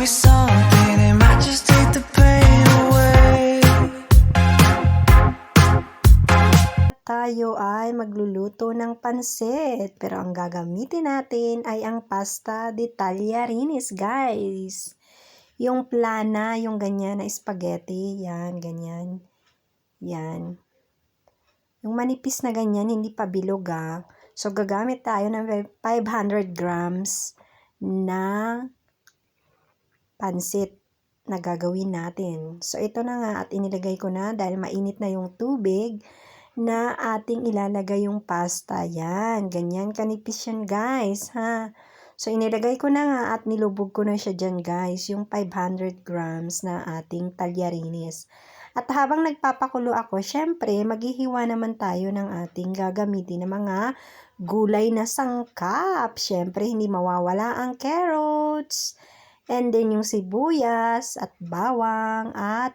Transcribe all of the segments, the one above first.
me something, it might just take the pain away. Tayo ay magluluto ng pansit, pero ang gagamitin natin ay ang pasta de tagliarinis, guys. Yung plana, yung ganyan na spaghetti, yan, ganyan. Yan. Yung manipis na ganyan, hindi pa bilog ah. So, gagamit tayo ng 500 grams na pansit na gagawin natin. So, ito na nga at inilagay ko na dahil mainit na yung tubig na ating ilalagay yung pasta. Yan, ganyan kanipis yan guys, ha. So, inilagay ko na nga at nilubog ko na siya dyan guys, yung 500 grams na ating tagliarinis. At habang nagpapakulo ako, syempre, maghihiwa naman tayo ng ating gagamitin na mga gulay na sangkap. Syempre, hindi mawawala ang carrots, and then yung sibuyas at bawang at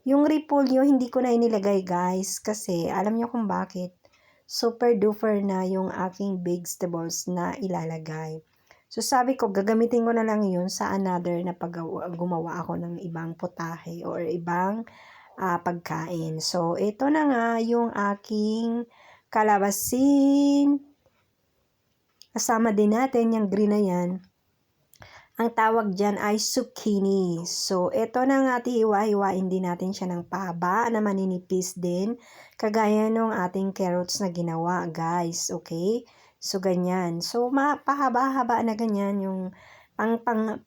yung repolyo hindi ko na inilagay guys kasi alam niyo kung bakit. Super duper na yung aking vegetables na ilalagay. So sabi ko gagamitin ko na lang yun sa another na gumawa ako ng ibang putahe or ibang pagkain. So ito na nga yung aking kalabasin. Kasama din natin yung green na yan. Ang tawag dyan ay zucchini. So, ito na nga, hiwa-hiwain din natin siya ng pahaba na maninipis din. Kagaya nung ating carrots na ginawa, guys. Okay? So, ganyan. So, pahaba-haba na ganyan yung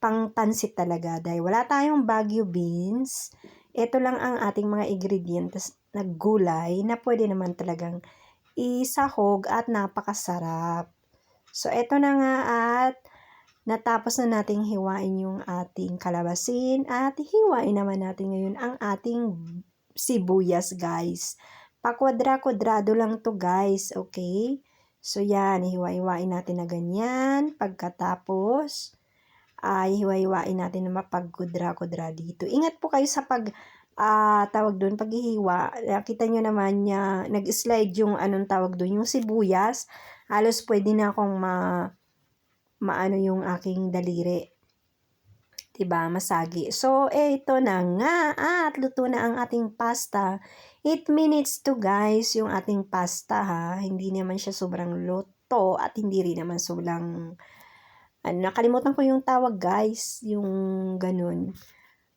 pang-pansit talaga. Dahil wala tayong Baguio beans. Ito lang ang ating mga ingredients na gulay na pwede naman talagang isahog at napakasarap. So, ito na nga at natapos na nating hiwain yung ating kalabasin at hiwain naman natin ngayon ang ating sibuyas guys. Pa-kwadra-kwadrado lang to guys, okay? So yan, hiwa-hiwain natin na ganyan. Pagkatapos, ay hiwa-hiwain natin na mapag-kwadra-kwadra dito. Ingat po kayo sa tawag doon, paghihiwa. Nakita nyo naman niya, nag-slide yung anong tawag doon, yung sibuyas. Halos pwede na akong maano yung aking daliri. Diba? Masagi. So, ito na nga. At luto na ang ating pasta. 8 minutes to guys, yung ating pasta ha. Hindi naman siya sobrang luto at hindi rin naman sobrang nakalimutan ko yung tawag guys. Yung ganun.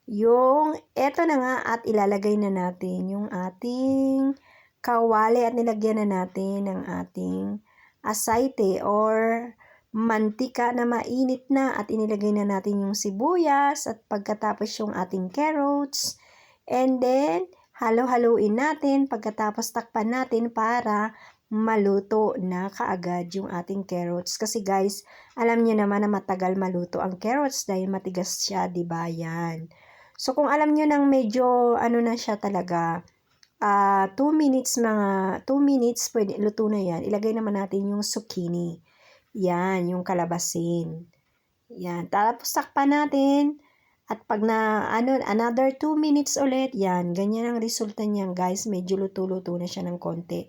Yung, eto na nga at ilalagay na natin yung ating kawali at nilagyan na natin ng ating asayte or mantika na mainit na at inilagay na natin yung sibuyas at pagkatapos yung ating carrots. And then, halo-haluin natin. Pagkatapos takpan natin para maluto na kaagad yung ating carrots. Kasi guys, alam niyo naman na matagal maluto ang carrots dahil matigas siya, diba yan? So, kung alam niyo nang medyo ano na siya talaga, 2 minutes, mga 2 minutes, pwede, luto na yan. Ilagay naman natin yung zucchini. Yan, yung kalabasin. Yan. Tapos takpan natin. At pag another 2 minutes ulit, yan. Ganyan ang resulta niyan, guys. Medyo luto-luto na siya ng konti.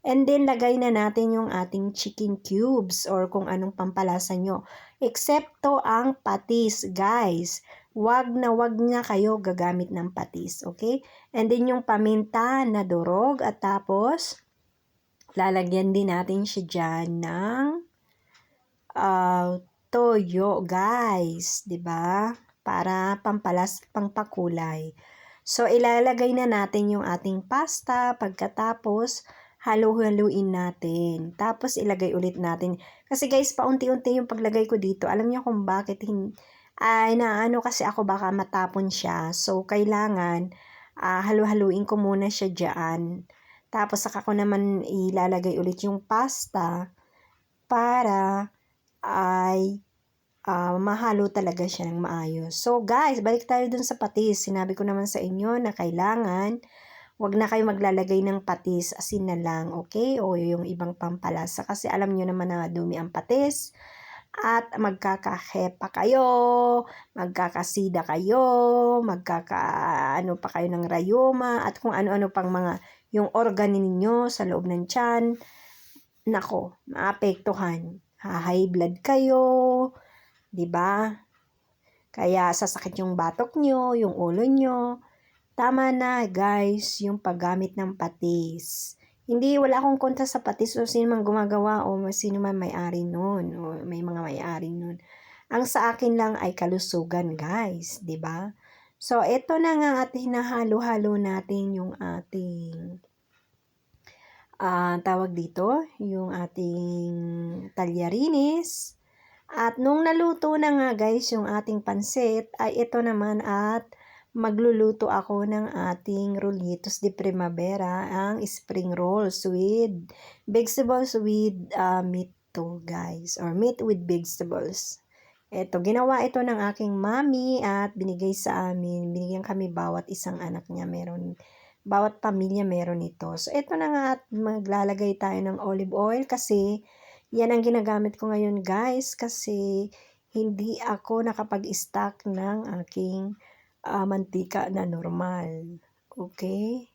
And then, lagay na natin yung ating chicken cubes or kung anong pampalasa nyo. Excepto ang patis, guys. Wag na kayo gagamit ng patis, okay? And then, yung paminta na durog. At tapos, lalagyan din natin siya dyan ng toyo guys, 'di ba? Para pangpakulay. So ilalagay na natin yung ating pasta pagkatapos halu-haluin natin. Tapos ilagay ulit natin. Kasi guys, paunti-unti yung paglagay ko dito. Alam niyo kung bakit naano kasi ako baka matapon siya. So kailangan halu-haluin ko muna siya diyan. Tapos saka ko naman ilalagay ulit yung pasta para ay mahalo talaga siya ng maayos. So guys, balik tayo dun sa patis. Sinabi ko naman sa inyo na kailangan wag na kayo maglalagay ng patis, asin na lang, okay? O yung ibang pampalasa kasi alam nyo naman na dumi ang patis at magkakahepa kayo, magkakasida kayo, ano pa kayo ng rayuma at kung ano-ano pang mga yung organ ninyo sa loob ng tiyan. Nako, maapektuhan. High blood kayo, 'di ba? Kaya sasakit yung batok nyo, yung ulo nyo. Tama na guys, yung paggamit ng patis. Hindi, wala akong kontra sa patis o sino man gumagawa o sino man may-ari nun o may mga may-ari nun. Ang sa akin lang ay kalusugan guys, di ba? So, ito na nga at hinahalo-halo natin yung ating tawag dito, yung ating talyarinis. At nung naluto na nga guys yung ating pansit, ay ito naman at magluluto ako ng ating rollitos de primavera, ang spring rolls with vegetables with meat to guys, or meat with vegetables. Ito, ginawa ito ng aking mami at binigay sa amin. Binigyan kami bawat isang anak niya. Bawat pamilya meron ito. So, ito na nga at maglalagay tayo ng olive oil kasi yan ang ginagamit ko ngayon guys kasi hindi ako nakapag-stock ng aking mantika na normal. Okay?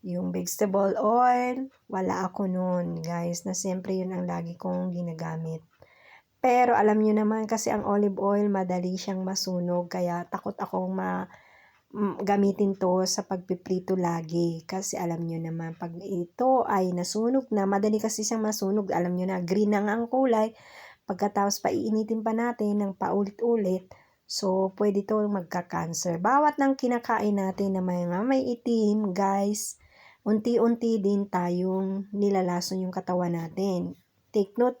Yung vegetable oil, wala ako nun guys, na siyempre yun ang lagi kong ginagamit. Pero alam nyo naman kasi ang olive oil madali siyang masunog kaya takot akong gamitin to sa pagpiprito lagi kasi alam nyo naman pag ito ay nasunog na, madali kasi siyang masunog, alam nyo na green na nga ang kulay, pagkatapos paiinitin pa natin ng paulit-ulit, so pwede to magka-cancer. Bawat ng kinakain natin na may itim guys, unti-unti din tayong nilalason yung katawan natin. Take note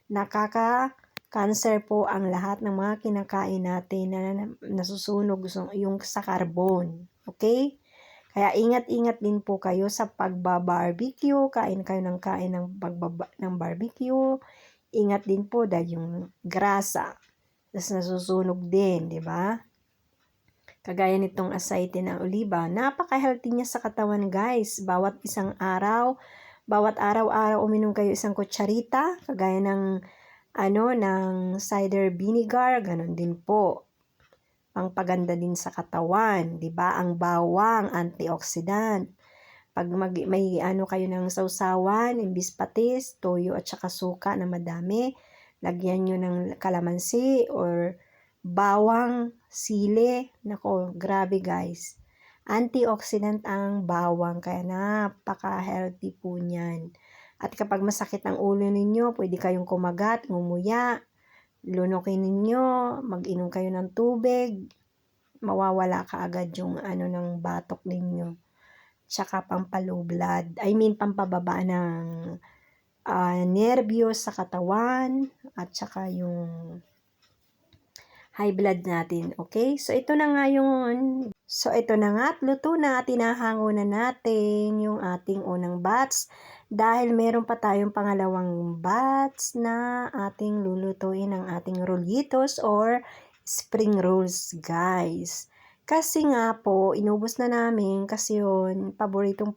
nakaka-cancer po ang lahat ng mga kinakain natin na nasusunog yung sa carbon. Okay? Kaya ingat-ingat din po kayo sa pagba-barbecue. Kain kayo ng kain ng barbecue. Ingat din po dahil yung grasa. Tapos nasusunog din, di ba? Kagaya nitong aside ng oliba. Napaka-healthy niya sa katawan guys. Bawat araw-araw uminom kayo isang kutsarita, kagaya ng cider vinegar, ganun din po. Pangpaganda din sa katawan, 'di ba? Ang bawang, antioxidant. Pag may kayo ng sausawan, imbis patis, toyo at saka suka na madami, lagyan nyo ng kalamansi or bawang, sili. Nako, grabe guys. Antioxidant ang bawang, kaya napaka-healthy po niyan. At kapag masakit ang ulo ninyo, pwede kayong kumagat, ngumuya, lunukin ninyo, mag-inom kayo ng tubig, mawawala ka agad yung ng batok ninyo. Tsaka pampalow blood, pampababa ng nerbiyos sa katawan, at tsaka yung high blood natin. Okay? So, ito na nga at luto na at tinahango na natin yung ating unang batch dahil meron pa tayong pangalawang batch na ating lulutuin ng ating rollitos or spring rolls guys. Kasi nga po, inubos na namin kasi yun, paborito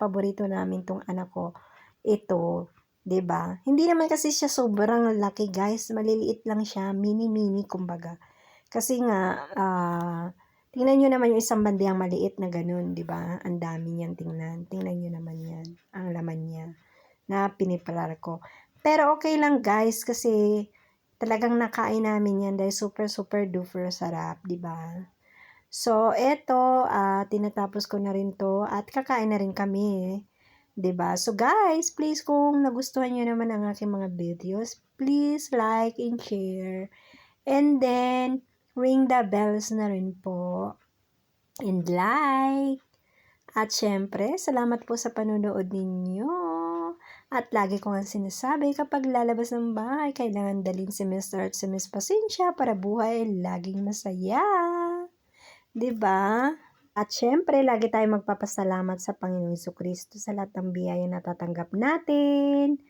namin tong anak ko. Ito, 'di ba? Hindi naman kasi siya sobrang laki guys, maliliit lang siya, mini kumbaga. Kasi nga, tingnan nyo naman yung isang bandihang maliit na ganun, di ba? Ang dami niyan tingnan. Tingnan nyo naman yan, ang laman niya na piniparar ko. Pero okay lang guys, kasi talagang nakain namin yan dahil super duper sarap, di ba? So, eto, tinatapos ko na rin to at kakain na rin kami. 'Di ba? So guys, please kung nagustuhan niyo naman ang aking mga videos, please like and share. And then, ring the bells na rin po. And like. At syempre, salamat po sa panonood ninyo. At lagi ko nga sinasabi, kapag lalabas ng bahay, kailangan dalhin si Mr. at si Miss Pasensya para buhay ay laging masaya. 'Di ba? At syempre, lagi tayong magpapasalamat sa Panginoong Jesucristo sa lahat ng biyaya na tatanggap natin.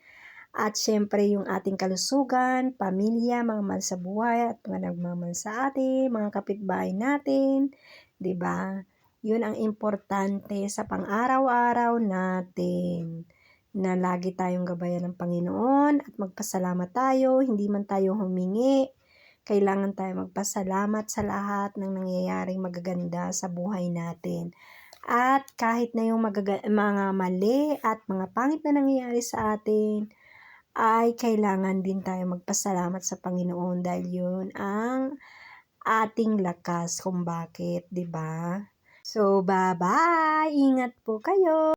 At syempre, yung ating kalusugan, pamilya, mga mahal sa buhay, at mga nagmamahal sa atin, mga kapitbahay natin, 'di ba? Yun ang importante sa pang-araw-araw natin. Na lagi tayong gabayan ng Panginoon at magpasalamat tayo, hindi man tayo humingi. Kailangan tayo magpasalamat sa lahat ng nangyayaring magaganda sa buhay natin. At kahit na yung mga mali at mga pangit na nangyayari sa atin, ay kailangan din tayo magpasalamat sa Panginoon dahil yun ang ating lakas kung bakit, 'di ba? So, bye-bye! Ingat po kayo!